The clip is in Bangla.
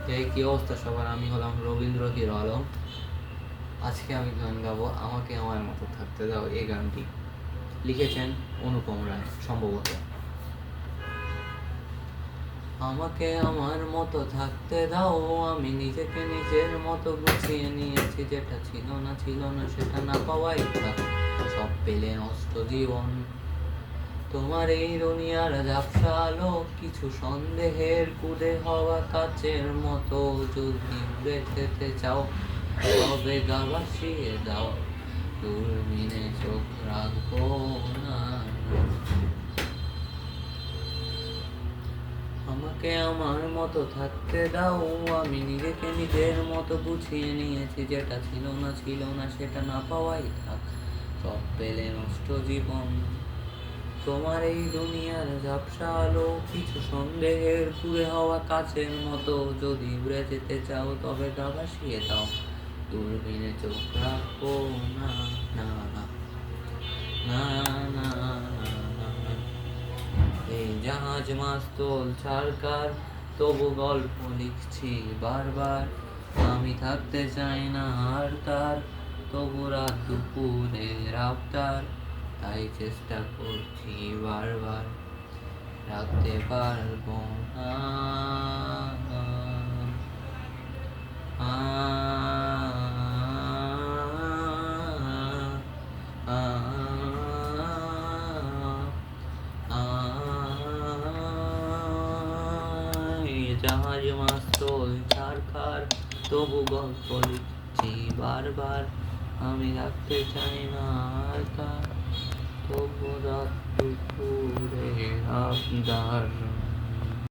এই কি অবস্থা সবার? আমি হলাম রবীন্দ্র হিরো আলম। আজকে আমি গান গাবো আমাকে আমার মতো থাকতে দাও। এই গানটি লিখেছেন অনুপম রায় সম্ভবত। আমাকে আমার মতো থাকতে দাও, আমি নিজেকে নিজের মতো গুছিয়ে নিয়েছি। যেটা ছিল না সেটা না পাওয়াই থাক, সব পেলে নষ্ট জীবন। তোমার এই দুনিয়ার ঝাপসা আলো কিছু সন্দেহের কুদে হওয়া কাচের মতো। যদি উড়ে যেতে চাও তবে গা ভাসিয়ে দাও, দূরবীনে চোখ রাখবো না। আমাকে আমার মতো থাকতে দাও, আমি নিজেকে নিজের মতো গুছিয়ে নিয়েছি। যেটা ছিল না সেটা না পাওয়াই থাক, সব পেলে নষ্ট জীবন। তোমার এই দুনিয়ার ঝাপসা আলো কিছু সন্দেহের কুড়ে হওয়া কাচের মতো। যদি উড়ে যেতে চাও তবে গা ভাসিয়ে দাও, দূরবীনে চোখ রাখবো না। না না না না না। এই জাহাজ মাস্তল সরকার, তবু গল্প লিখছি বারবার। আমি থাকতে চাই না আর তার, তবু রাত দুপুরের আবদার। তাই চেষ্টা করছি বারবার, রাখতে পারবো না। আ, আ, আ, এই জাহাজ মাস্তল ছারখার, তবু গল্প লিখছি বারবার। আমি রাখতে চাই না আর তার, তবু রাত দুপুরে আবদার।